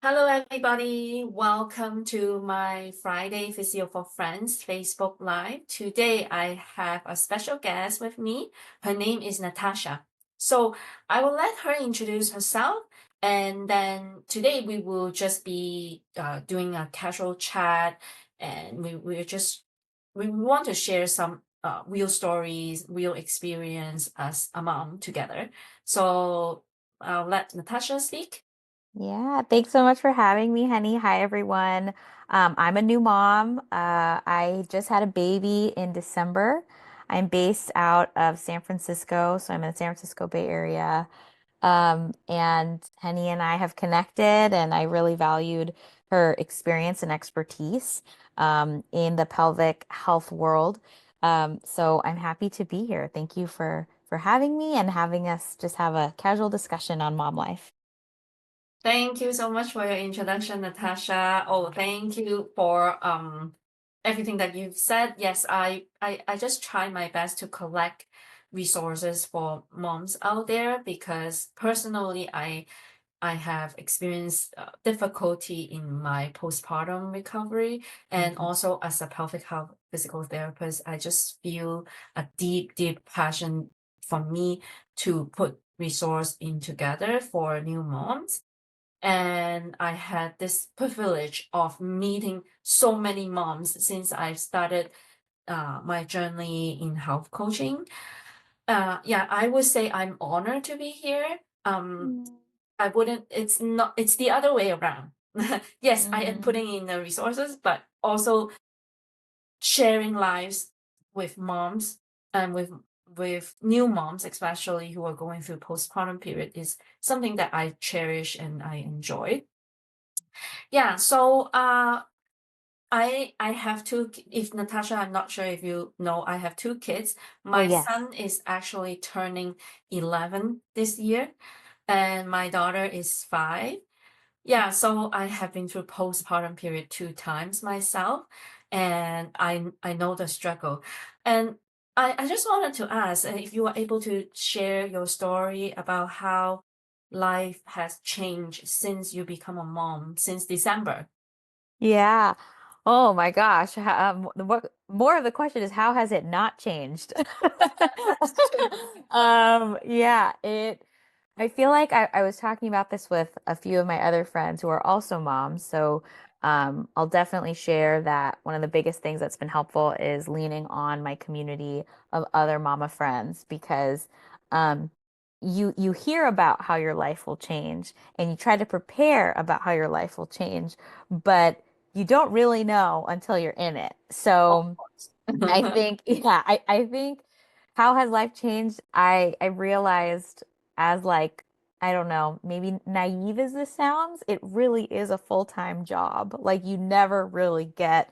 Hello, everybody. Welcome to my Friday Physio for Friends Facebook Live. Today, I have a special guest with me. Her name is Natasha. So I will let her introduce herself, and then today we will just be doing a casual chat, and we want to share some real stories, real experience as a mom together. So I'll let Natasha speak. Yeah, thanks so much for having me, Henny. Hi, everyone. I'm a new mom. I just had a baby in December. I'm based out of San Francisco, so I'm in the San Francisco Bay Area. And Henny and I have connected, and I really valued her experience and expertise in the pelvic health world. So I'm happy to be here. Thank you for having me and having us just have a casual discussion on mom life. Thank you so much for your introduction, Natasha. Oh, thank you for everything that you've said. Yes, I just try my best to collect resources for moms out there because personally I have experienced difficulty in my postpartum recovery, and Mhm. also as a pelvic health physical therapist, I just feel a deep, deep passion for me to put resource in together for new moms. And I had this privilege of meeting so many moms since I started my journey in health coaching. Yeah, I would say I'm honored to be here. Um, Mm. I wouldn't, it's not, it's the other way around. Yes, I am Mm. putting in the resources, but also sharing lives with moms and with new moms, especially who are going through postpartum period, is something that I cherish and I enjoy. Yeah, so I have if Natasha, I'm not sure if you know, I have two kids. Oh, My yes. son is actually turning 11 this year, and my daughter is 5. Yeah, so I have been through postpartum period 2 times myself, and I know the struggle. And I just wanted to ask if you are able to share your story about how life has changed since you become a mom since December. Yeah. Oh my gosh. What more of the question is how has it not changed? That's true. Yeah, I feel like I was talking about this with a few of my other friends who are also moms. So I'll definitely share that one of the biggest things that's been helpful is leaning on my community of other mama friends because um, you hear about how your life will change and you try to prepare about how your life will change, but you don't really know until you're in it. Of So course. I think, yeah, I think how has life changed? I realized as like, I don't know, maybe naive as this sounds, it really is a full-time job. Like you never really get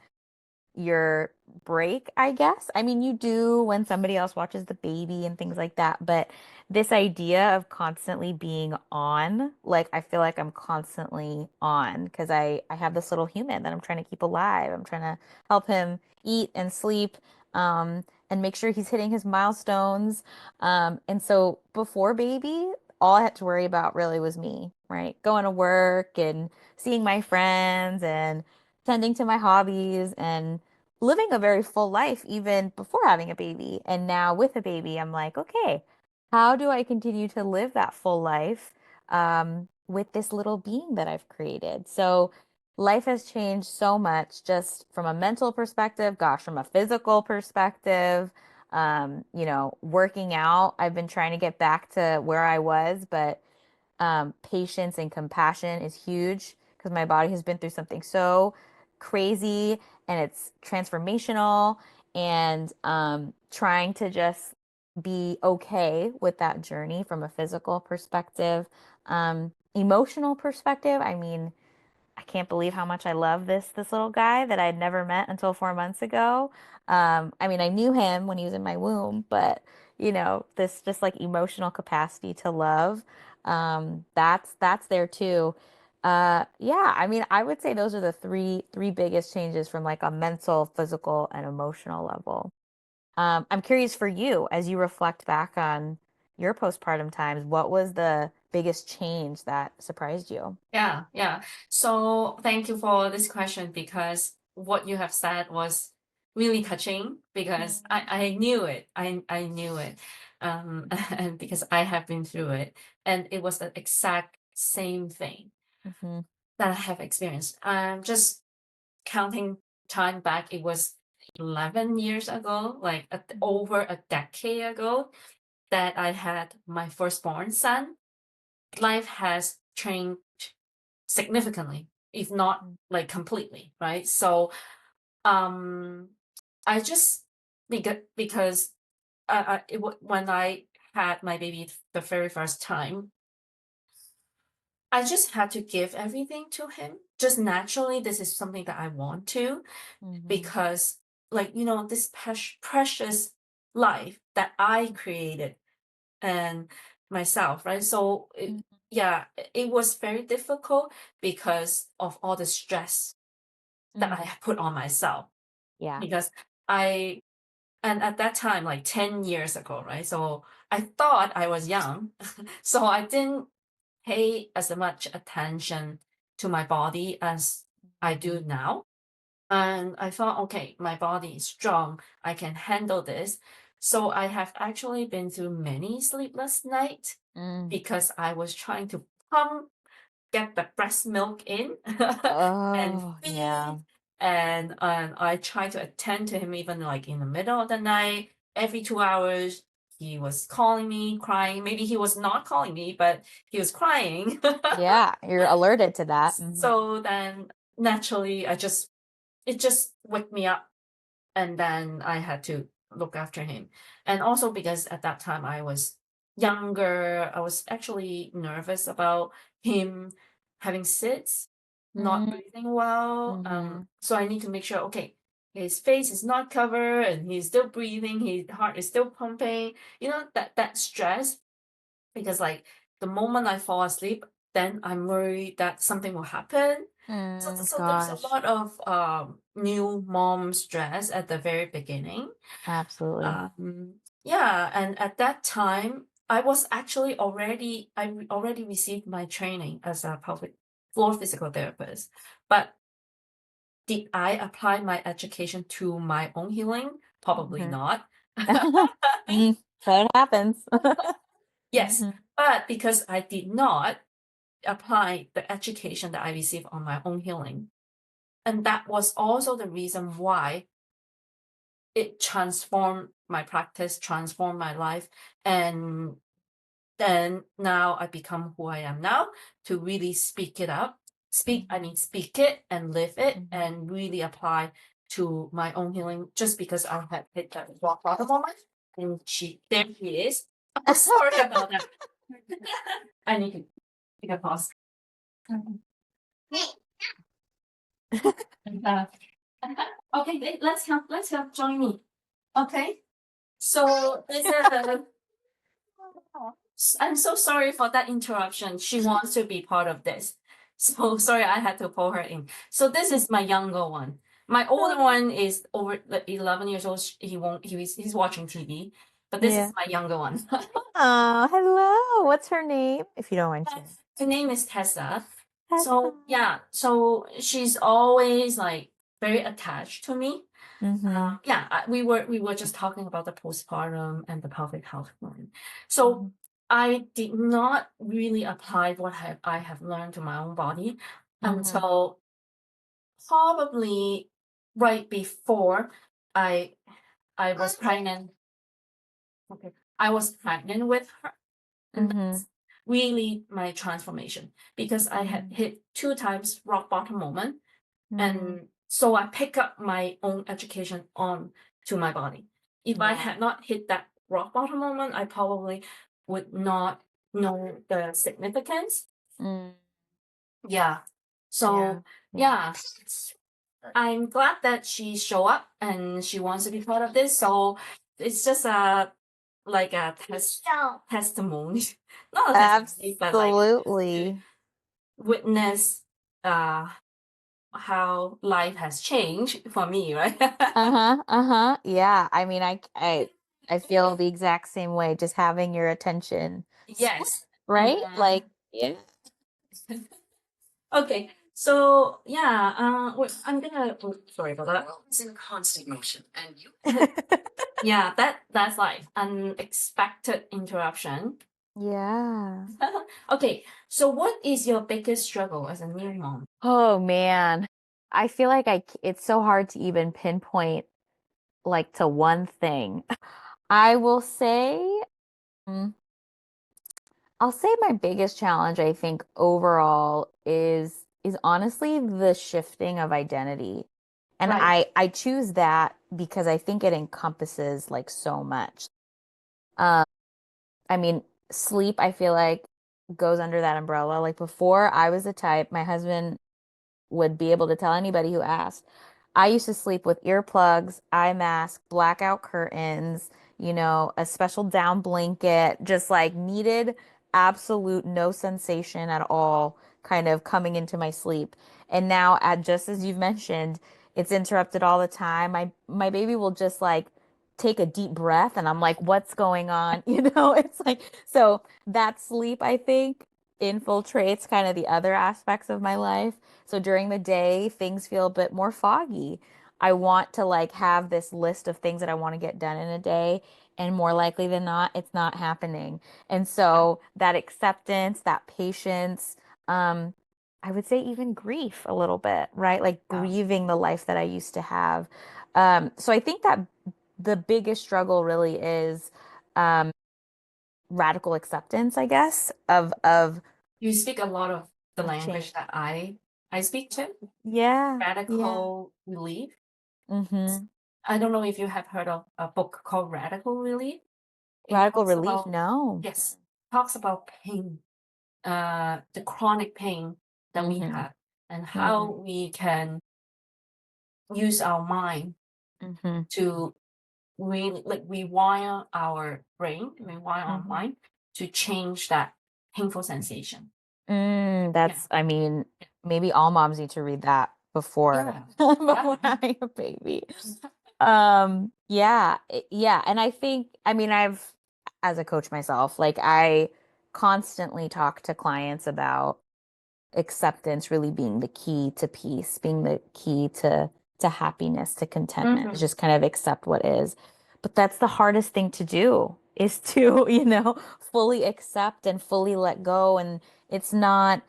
your break, I guess. I mean, you do when somebody else watches the baby and things like that, but this idea of constantly being on, like I feel like I'm constantly on because I have this little human that I'm trying to keep alive. I'm trying to help him eat and sleep, and make sure he's hitting his milestones. And so before baby, all I had to worry about really was me, right? Going to work and seeing my friends and tending to my hobbies and living a very full life even before having a baby. And now with a baby, I'm like, okay, how do I continue to live that full life with this little being that I've created? So life has changed so much just from a mental perspective, gosh, from a physical perspective. Working out, I've been trying to get back to where I was, but patience and compassion is huge because my body has been through something so crazy and it's transformational and trying to just be okay with that journey from a physical perspective. Emotional perspective, I mean, I can't believe how much I love this little guy that I had never met until 4 months ago. I mean, I knew him when he was in my womb, but this just like emotional capacity to love, that's there too. Yeah, I mean, I would say those are the three biggest changes from like a mental, physical, and emotional level. I'm curious for you as you reflect back on your postpartum times, what was the biggest change that surprised you? Yeah, yeah. So thank you for this question because what you have said was really touching because I knew it. I knew it. And because I have been through it. And it was the exact same thing Mm-hmm. that I have experienced. Just counting time back, it was 11 years ago, like over a decade ago, that I had my firstborn son. Life has changed significantly, if not like completely, right? So um I just because when I had my baby the very first time, I just had to give everything to him. Just naturally, this is something that I want to, Mm-hmm. because like this precious life that I created and myself, right? So yeah, it was very difficult because of all the stress that Mm-hmm. I put on myself. Yeah. Because I and at that time, like 10 years ago, right? So I thought I was young. So I didn't pay as much attention to my body as I do Mm-hmm. now. And I thought, okay, my body is strong. I can handle this. So I have actually been through many sleepless nights Mm. because I was trying to pump get the breast milk in and Oh, yeah. feed. And I try to attend to him even like in the middle of the night. Every 2 hours, he was calling me, crying. Maybe he was not calling me, but he was crying. Yeah, you're alerted to that. Mm-hmm. So then naturally, it just woke me up, and then I had to look after him. And also because at that time I was younger, I was actually nervous about him having SIDS, not breathing well. Mm-hmm. So I need to make sure, okay, his face is not covered and he's still breathing, his heart is still pumping. That stress, because like the moment I fall asleep, then I'm worried that something will happen. So there's a Gosh, lot of new mom stress at the very beginning. absolutely. Yeah, and at that time, I already received my training as a pelvic floor physical therapist. But did I apply my education to my own healing? Probably Mm-hmm. not. So it happens. Yes, Mm-hmm. but because I did not apply the education that I received on my own healing, and that was also the reason why it transformed my practice, transformed my life, and then now I become who I am now, to really speak it up. Speak it and live it Mm-hmm. and really apply to my own healing, just because I had hit that rock bottom moment. And there she is. Oh, sorry about that. I need to take a pause. And, okay, let's help join me. Okay. So this is I'm so sorry for that interruption. She wants to be part of this. So sorry I had to pull her in. So this is my younger one. My older one is over 11 years old. He's watching TV. But this is Yeah. my younger one. Oh, hello. What's her name, if you don't mind sharing? Her name is Tessa. Tessa. So yeah, so she's always like very attached to me. Mm-hmm. Yeah, we were just talking about the postpartum and the pelvic health one. So I did not really apply what I have learned to my own body Mm-hmm. until probably right before I I was pregnant. Okay, I was pregnant with her, and Mm-hmm. that's really my transformation, because I had hit two times rock bottom moment. Mm-hmm. And so I pick up my own education on to my body. If I Yeah. had not hit that rock bottom moment, I probably would not know the significance. Mm. Yeah. Yeah. So Yeah. yeah, I'm glad that she show up and she wants to be part of this. So it's just like a testimony, not a testimony, but like to Absolutely. witness uh how life has changed for me, right? Uh-huh. Uh-huh. Yeah. I mean, I feel the exact same way, just having your attention split, Yes. right? Mhm. Like Yeah. Okay, so yeah, I'm gonna. Oh, sorry about that. Well, it's in constant motion, and you. Yeah, that's like unexpected interruption. Yeah. Okay, so what is your biggest struggle as a new mom? Oh man. I feel like it's so hard to even pinpoint like to one thing. I will say, mm, I'll say my biggest challenge, I think overall is honestly the shifting of identity. And Right. I choose that because I think it encompasses like so much. Um, I mean, sleep, I feel like goes under that umbrella. Like before I was the type, my husband would be able to tell anybody who asked. I used to sleep with earplugs, eye mask, blackout curtains, a special down blanket, just like needed absolute no sensation at all kind of coming into my sleep. And now at just as you've mentioned, it's interrupted all the time. My baby will just like take a deep breath and I'm like, what's going on? It's like so that sleep, I think, infiltrates kind of the other aspects of my life. So during the day, things feel a bit more foggy. I want to like have this list of things that I want to get done in a day, and more likely than not, it's not happening. And Yeah. so that acceptance, that patience, um, I would say even grief a little bit, right? Like Yeah. grieving the life that I used to have. So I think that the biggest struggle really is radical acceptance, I guess, You speak a lot of the of language change. that I speak to. Yeah, yeah. Radical relief. Mm-hmm. I don't know if you have heard of a book called Radical Relief. It Radical talks relief? about, No. yes, talks about pain, the chronic pain that we Mm-hmm. have, and how Mm-hmm. we can use our mind Mm-hmm. to really like rewire our brain, rewire our Mm-hmm. mind to change that painful sensation. Yeah. I mean, maybe all moms need to read that before Yeah. before Yeah. having a baby. Yeah, yeah, and I think, I mean, as a coach myself, like I constantly talk to clients about acceptance really being the key to peace, being the key to happiness, to contentment, is Mhm. just kind of accept what is. But that's the hardest thing to do is to, fully accept and fully let go. And it's not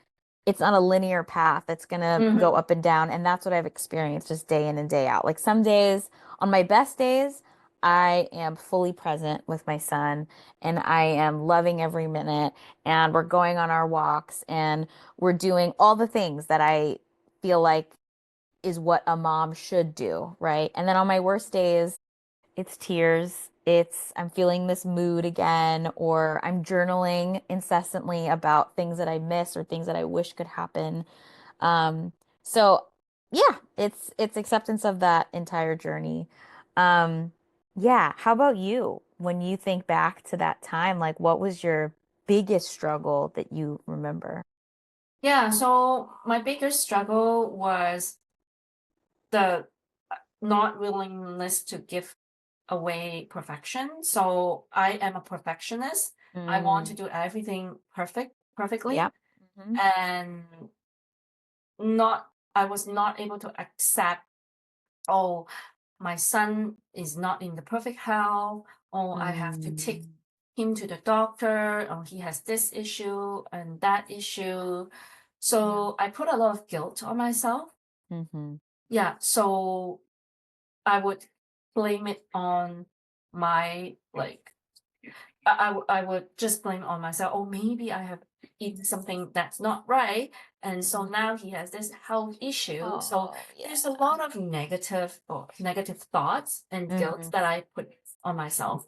it's not a linear path that's gonna go Mhm. up and down. And that's what I've experienced just day in and day out. Like some days, on my best days, I am fully present with my son and I am loving every minute and we're going on our walks and we're doing all the things that I feel like is what a mom should do, right? And then on my worst days, it's tears. I'm feeling this mood again, or I'm journaling incessantly about things that I miss or things that I wish could happen. Um, so yeah, it's acceptance of that entire journey. Um, yeah, how about you? When you think back to that time, like what was your biggest struggle that you remember? Yeah, so my biggest struggle was the not willingness to give away perfection. So I am a perfectionist. I want to Mm, do everything perfectly, yeah. Hmm. and not I was not able to accept, oh, my son is not in the perfect health, or I have to take Mm, him to the doctor, or he has this issue and that issue. yeah. So I put a lot of guilt on myself. Hmm. Yeah, so I would blame it on my like I would just blame on myself. Oh, maybe I have eaten something that's not right, and so Hmm. now he has this health issue. So Oh, yeah. there's a lot of negative or negative thoughts and guilt Hmm. that I put on myself.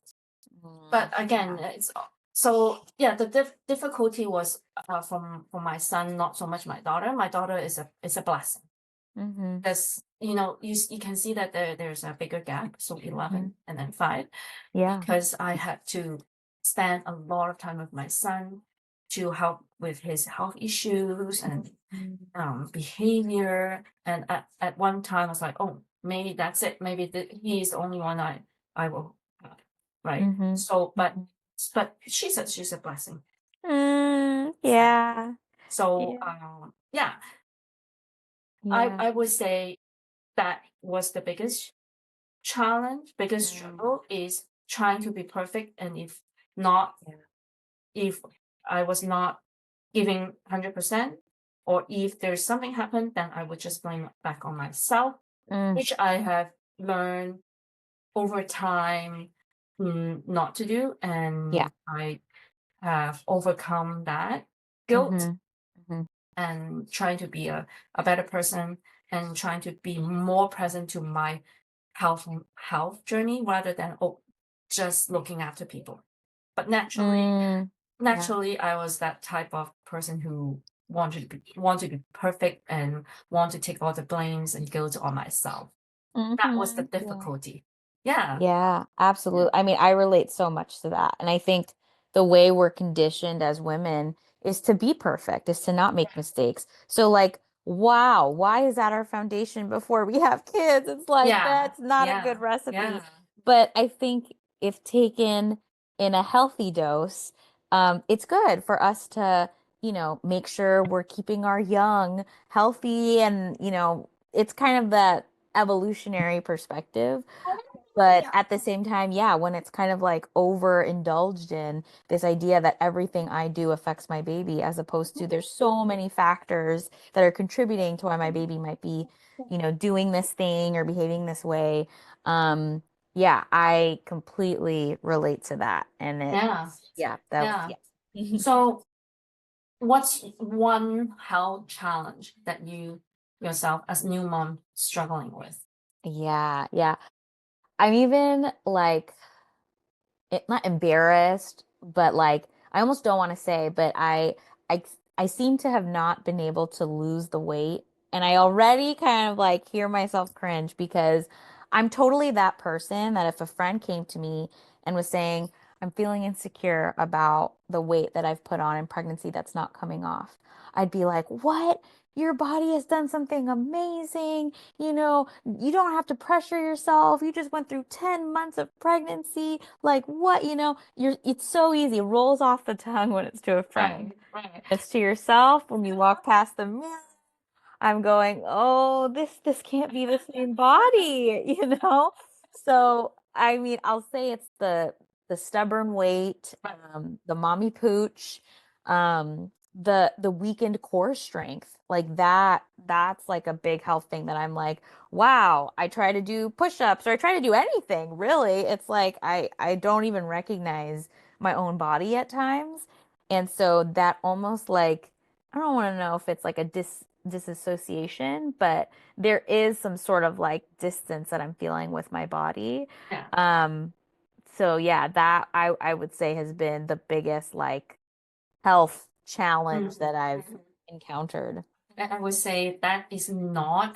Mm, But again, yeah. it's so yeah. The difficulty was from my son, not so much my daughter. My daughter is a blessing Hmm. because you can see that there's a bigger gap, so Hmm. 11 and then 5, Yeah. because I had to spend a lot of time with my son to help with his health issues and Hmm. behavior. And at one time I was like, oh, maybe that's it, maybe he's the only one I will have, right? Hmm. So but Hmm. but she's a blessing. So, Yeah. so Yeah. yeah, Yeah. I would say that was the biggest challenge, biggest Mm. struggle is trying to be perfect. And not, Yeah. if I was not giving 100%, or if there's something happened, then I would just blame it back on myself, Mm. which I have learned over time not to do. Yeah. And I have overcome that guilt Mhm. Mhm. and trying to be a better person and trying to be more present to my health journey rather than just looking after people. But Mm. Yeah. naturally I was that type of person who want to be perfect and want to take all the blames and guilt on myself. That was the Yeah. difficulty. Yeah. Yeah, Yeah. absolutely. I mean, I relate so much to that. And I think the way we're conditioned as women is to be perfect, is to not make mistakes. So, like, wow, why is that our foundation before we have kids? It's like, Yeah. that's not a good Yeah. recipe. Yeah. But I think if taken in a healthy dose, it's good for us to, make sure we're keeping our young healthy and, it's kind of that evolutionary perspective. But Yeah. at the same time, yeah, when it's kind of like overindulged in this idea that everything I do affects my baby, as opposed to there's so many factors that are contributing to why my baby might be, doing this thing or behaving this way. Um, yeah, I completely relate to that. And Yeah. yeah, that was, Yeah. yeah. So what's one health challenge that you yourself as new mom struggling with? Yeah, yeah. I'm even like not embarrassed, but like I almost don't want to say, but I I seem to have not been able to lose the weight, and I already kind of like hear myself cringe because I'm totally that person that if a friend came to me and was saying, I'm feeling insecure about the weight that I've put on in pregnancy that's not coming off, I'd be like, "What? Your body has done something amazing. You don't have to pressure yourself. You just went through 10 months of pregnancy. Like what, it's so easy. It rolls off the tongue when it's to a friend. Right, right. It's to yourself when you walk past the mirror. I'm going, oh, this can't be the same body, So, I mean, I'll say it's the stubborn weight, the mommy pooch, the weakened core strength. Like that's like a big health thing that I'm like, wow, I try to do push-ups or I try to do anything, really. It's like I don't even recognize my own body at times. And so that almost like I don't want to know if it's like a disassociation, but there is some sort of like distance that I'm feeling with my body. Yeah. Um, so yeah, that I would say has been the biggest like health challenge Mhm. that I've Mhm. encountered. I would say that is not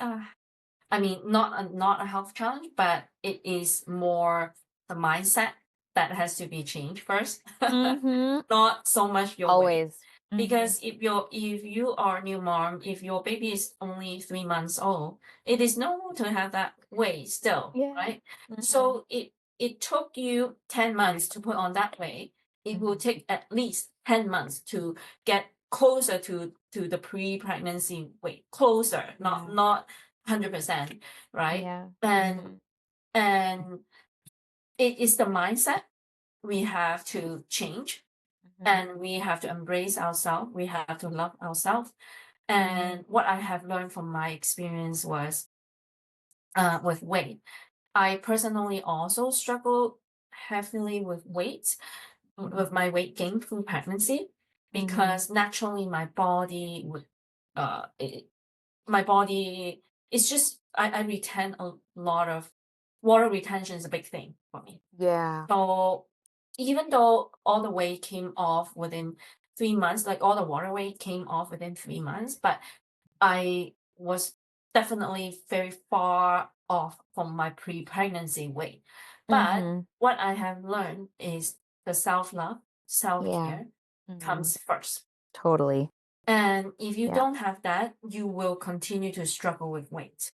not a health challenge, but it is more the mindset that has to be changed first. Mm-hmm. Not so much your weight. Always. Mm-hmm. Because if you are a new mom, if your baby is only 3 months old, it is normal to have that weight still, Yeah. right? Mm-hmm. So it took you 10 months to put on that weight. It will Mm-hmm. take at least 10 months to get closer to the pre-pregnancy weight. Closer, Yeah. not 100%, right? Yeah. And Mm-hmm. and it is the mindset we have to change, Mm-hmm. and we have to embrace ourselves. We have to love ourselves. Mm-hmm. And what I have learned from my experience was with weight. I personally also struggle heavily with weight, with my weight gain through pregnancy, Mm-hmm. because naturally my body would, uh, it, my body is just, I retain a lot of water retention is a big thing for me. Yeah. So even though all the weight came off within 3 months, like all the water weight came off within 3 months, but I was definitely very far off from my pre-pregnancy weight. But Mm-hmm. what I have learned is the self-love, Yeah. self-care Mm-hmm. comes first. Totally. And if you Yeah. don't have that, you will continue to struggle with weight.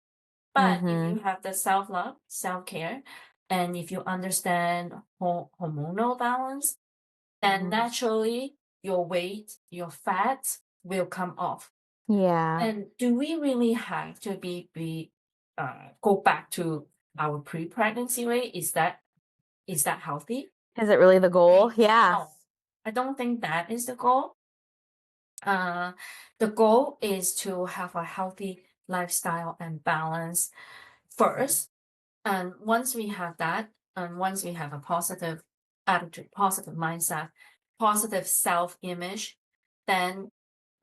But if Mm-hmm. you have the self-love, self-care, and if you understand hormonal balance, then Mm-hmm. naturally your weight, your fat will come off. Yeah. And do we really have to go back to our pre-pregnancy weight? Is that healthy? Is it really the goal? Yeah. No, I don't think that is the goal. Uh, the goal is to have a healthy lifestyle and balance first. And once we have that, and once we have a positive attitude, positive mindset, positive self-image, then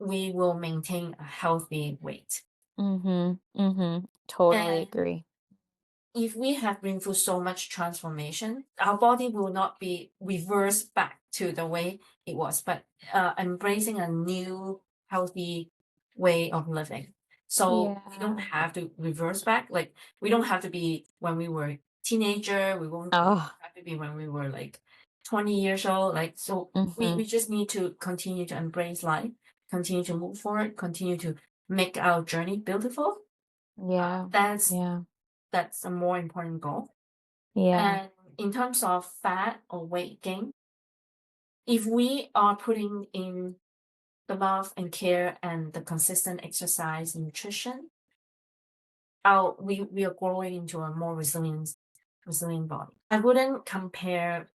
we will maintain a healthy weight. Mm-hmm. Mm-hmm. Totally And agree. if we have been through so much transformation, our body will not be reversed back to the way it was, but embracing a new healthy way of living. So we don't Yeah. have to reverse back. Like we don't have to be when we were teenager. We don't Oh. have to be when we were like 20 years old. Like so, Mm-hmm. we just need to continue to embrace life, continue to move forward, continue to make our journey beautiful. Yeah. That's Yeah. that's a more important goal. Yeah. And in terms of fat or weight gain, if we are putting in the love and care and the consistent exercise and nutrition, we are growing into a more resilient body. I wouldn't compare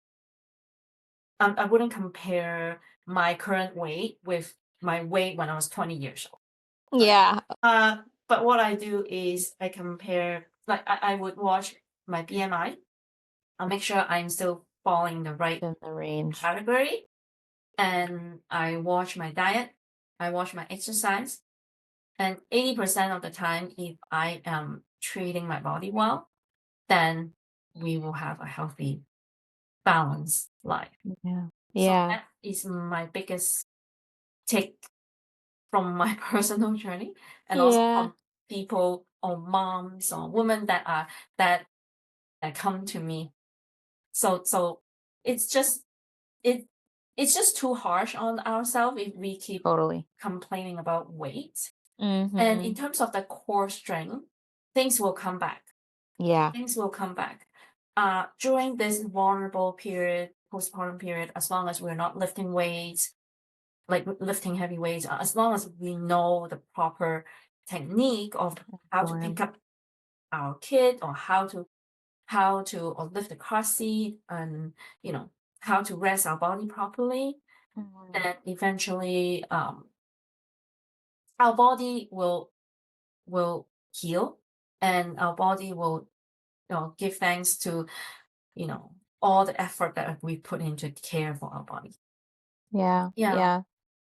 my current weight with my weight when I was 20 years old. Right. Yeah. But what I do is I compare, like I would watch my BMI. I'll make sure I'm still falling the right In the range. category. And I watch my diet, I watch my exercise. And 80% of the time, if I am treating my body well, then we will have a healthy, balanced life. Yeah. So Yeah. that is my biggest take from my personal journey, and also Yeah. from people or moms or women that that come to me. So it's just it it's just too harsh on ourselves if we keep Totally. complaining about weight. And in Mm-hmm. terms of the core strength, things will come back. Yeah. Things will come back. During this vulnerable period, postpartum period, as long as we're not lifting weights, like lifting heavy weights, as long as we know the proper technique of how to pick Form. up our kid or how to or lift the car seat and how to rest our body properly, Mhm. then eventually our body will heal, and our body will give thanks to you know all the effort that we put into care for our body. Yeah. Yeah. Yeah.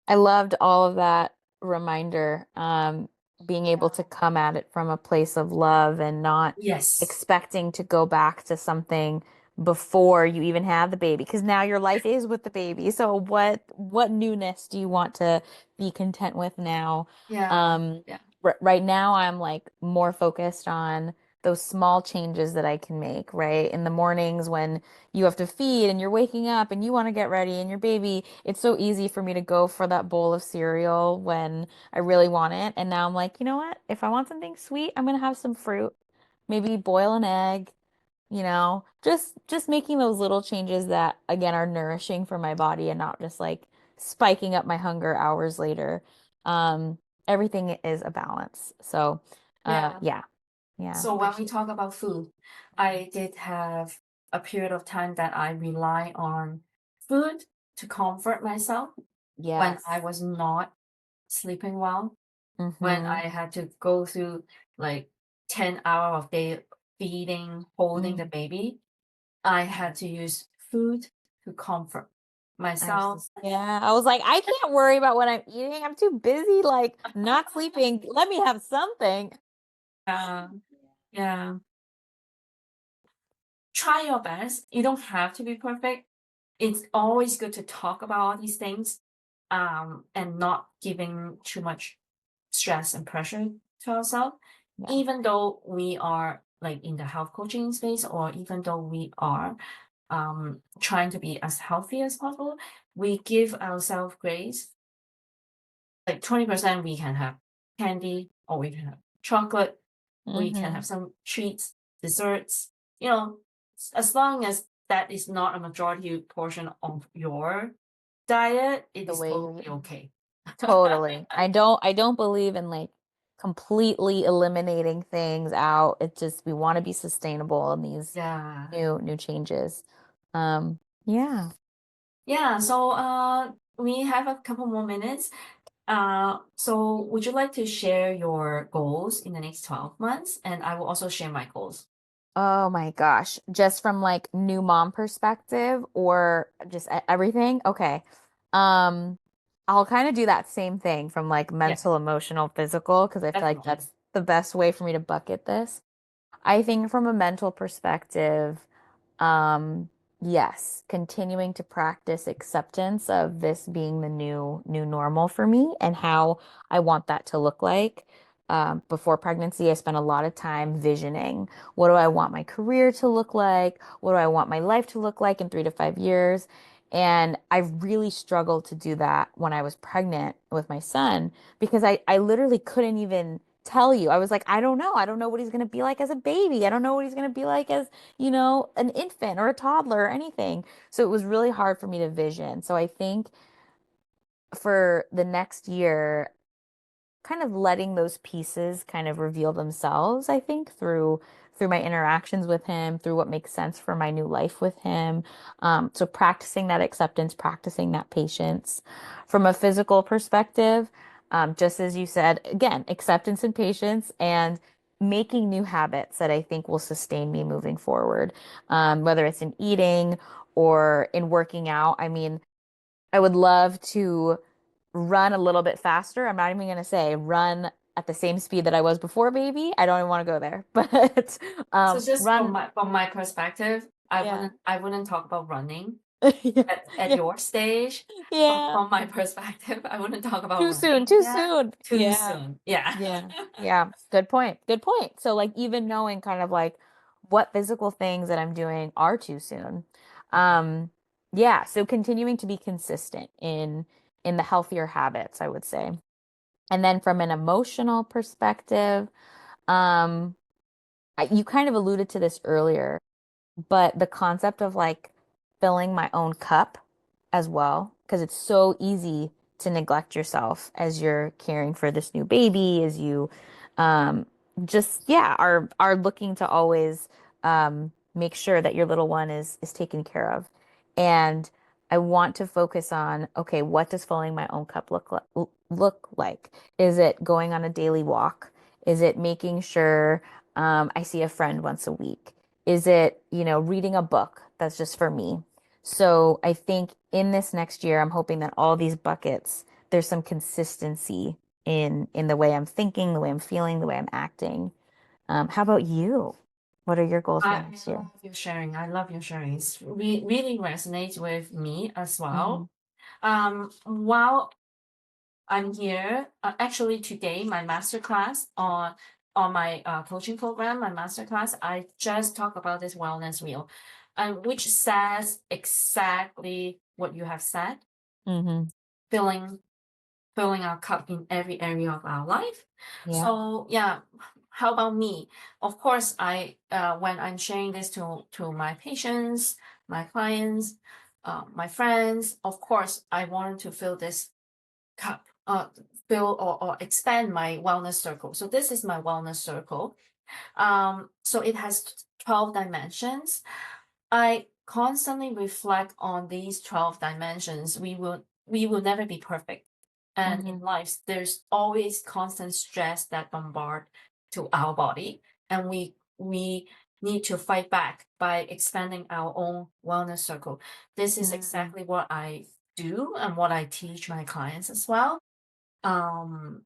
I loved all of that reminder. Being able to come at it from a place of love and not Yes. expecting to go back to something before you even have the baby, because now your life is with the baby. So what newness do you want to be content with now? Yeah. Um, Yeah. right now I'm like more focused on those small changes that I can make, right? In the mornings when you have to feed and you're waking up and you want to get ready and your baby, it's so easy for me to go for that bowl of cereal when I really want it. And now I'm like, you know what? If I want something sweet, I'm gonna have some fruit, maybe boil an egg, just making those little changes that again are nourishing for my body and not just like spiking up my hunger hours later. Um, Everything is a balance. So, Yeah. yeah, yeah, So when we appreciate. talk about food, I did have a period of time that I rely on food to comfort myself when I Yes. was not sleeping well, when Mm-hmm. I had to go through like 10 hour of day feeding, holding the Mm. baby. I had to use food to comfort I was myself. just, yeah, I was like, I can't worry about what I'm eating. I'm too busy, like not sleeping. Let me have something. Yeah, yeah. Try your best. You don't have to be perfect. It's always good to talk about all these things, and not giving too much stress and pressure to ourselves. Yeah. Even though we are like in the health coaching space, or even though we are trying to be as healthy as possible, we give ourselves grace. Like 20% we can have candy, or we can have chocolate, we can Mm-hmm. have some treats, desserts, you know, as long as that is not a majority portion of your diet, it The is way totally you okay. totally. I don't believe in like completely eliminating things out. It's just we want to be sustainable in these Yeah. new changes. Yeah. Yeah, so we have a couple more minutes. So would you like to share your goals in the next 12 months? And I will also share my goals. Oh my gosh. Just from like new mom perspective or just everything? Okay. Um, I'll kind of do that same thing from like Yeah, mental, emotional, physical, because I feel like definitely. that's the best way for me to bucket this. I think from a mental perspective, um, yes, continuing to practice acceptance of this being the new normal for me and how I want that to look like. Before pregnancy, I spent a lot of time visioning. What do I want my career to look like? What do I want my life to look like in 3 to 5 years? And I really struggled to do that when I was pregnant with my son because I literally couldn't even tell you. I was like, I don't know. I don't know what he's going to be like as a baby. I don't know what he's going to be like as an infant or a toddler or anything. So it was really hard for me to vision. So I think for the next year, kind of letting those pieces kind of reveal themselves, I think, through my interactions with him, through what makes sense for my new life with him. So practicing that acceptance, practicing that patience. From a physical perspective, just as you said, again, acceptance and patience and making new habits that I think will sustain me moving forward. Whether it's in eating or in working out. I mean, I would love to run a little bit faster. I'm not even going to say run at the same speed that I was before baby. I don't even want to go there, but So just run. from my perspective, Yeah. I wouldn't talk about running Yeah. at Yeah. your stage. Yeah. From my perspective, I wouldn't talk about Too soon. running Too yet. soon. Too Yeah. soon. Yeah. Yeah. Yeah. Good point. Good point. So like even knowing kind of like what physical things that I'm doing are too soon. Um, yeah, so continuing to be consistent in the healthier habits, I would say. And then from an emotional perspective, um, you kind of alluded to this earlier, but the concept of like filling my own cup as well, because it's so easy to neglect yourself as you're caring for this new baby, as you um, just yeah are looking to always make sure that your little one is taken care of. And I want to focus on, okay, what does filling my own cup look like? Is it going on a daily walk? Is it making sure I see a friend once a week? Is it, reading a book that's just for me? So I think in this next year, I'm hoping that all these buckets, there's some consistency in the way I'm thinking, the way I'm feeling, the way I'm acting. How about you? What are your goals for I next year? love your sharing. I love your sharing. It's really resonates with me as Hmm. well. While I'm here, actually today, my masterclass on my coaching program, my masterclass, I just talk about this wellness wheel, which says exactly what you have said, Hmm. filling filling our cup in every area of our life. Yeah. So yeah, how about me? Of course, I when I'm sharing this to my patients, my clients, my friends, of course, I want to fill this cup, fill or expand my wellness circle. So this is my wellness circle. So it has 12 dimensions. I constantly reflect on these 12 dimensions. We will never be perfect. And in Hmm. life, there's always constant stress that bombard to our body. And we need to fight back by expanding our own wellness circle. This is Hmm. exactly what I do and what I teach my clients as well. Um,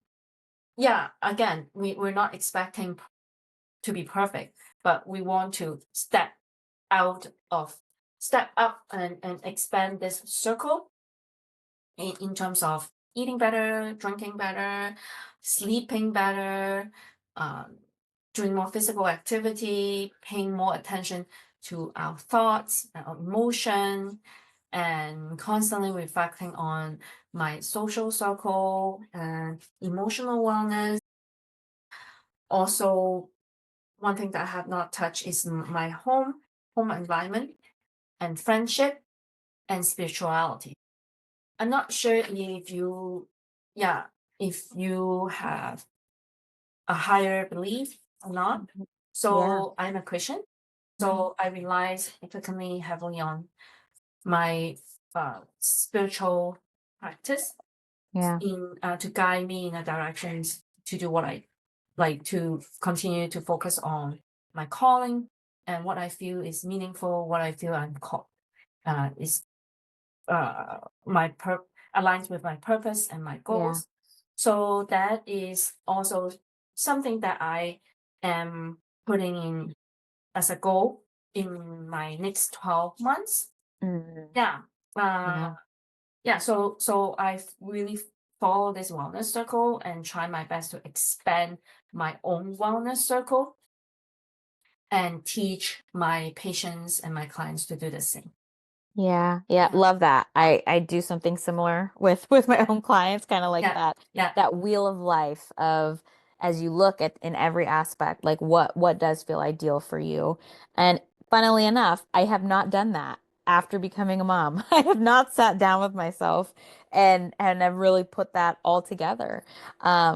yeah, again, we're not expecting to be perfect, but we want to out of step up and expand this circle in terms of eating better, drinking better, sleeping better, um, doing more physical activity, paying more attention to our thoughts, our emotion, and constantly reflecting on my social circle and emotional wellness. Also, one thing that I have not touched is my home environment and friendship and spirituality. I'm not sure if yeah, if you have a higher belief or not. Mhm. Yeah. So I'm a Christian. Mhm. So I rely significantly heavily on my spiritual practice Yeah. in to guide me in a direction to do what I like, to continue to focus on my calling and what I feel is meaningful, what I feel I'm called is my aligns with my purpose and my Yeah. goals. So that is also something that I am putting in as a goal in my next 12 months. Mhm. Yeah. Yeah. Yeah. So I've really followed this wellness circle and try my best to expand my own wellness circle and teach my patients and my clients to do the same. Yeah, yeah, Yeah. love that. I do something similar with my Yeah. own clients, kind of like Yeah. Yeah. that wheel of life of as you look at in every aspect, like what does feel ideal for you. And funnily enough, I have not done that after becoming a mom. I have not sat down with myself and have really put that all together.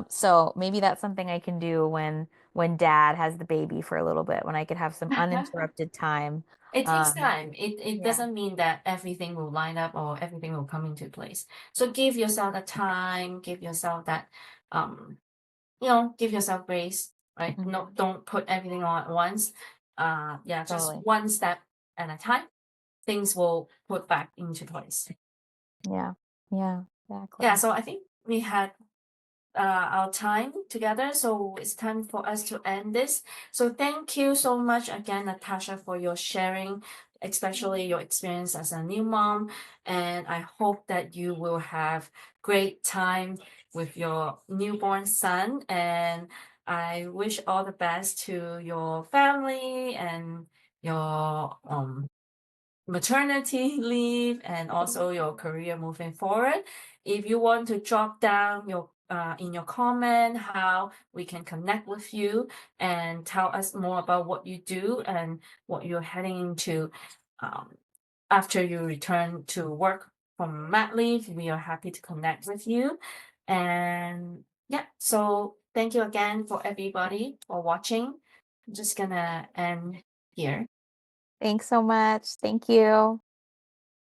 So maybe that's something I can do when dad has the baby for a little bit, when I could have some uninterrupted time. It takes Um, time. It yeah. doesn't mean that everything will line up or everything will come into place. So give yourself the time, give yourself that, um, give yourself grace, right? No, Mhm. don't put everything on at once. Yeah, just Totally. one step at a time. Things will put back into place. Yeah. Yeah, Yeah, exactly. so I think we had our time together. So it's time for us to end this. So thank you so much again, Natasha, for your sharing, especially your experience as a new mom. And I hope that you will have great time with your newborn son. And I wish all the best to your family and your maternity leave and also your career moving forward. If you want to drop down your in your comment how we can connect with you and tell us more about what you do and what you're heading into um, after you return to work from mat leave, we are happy to connect with you. And yeah, so thank you again for everybody for watching. I'm just gonna end here. Thanks so much. Thank you.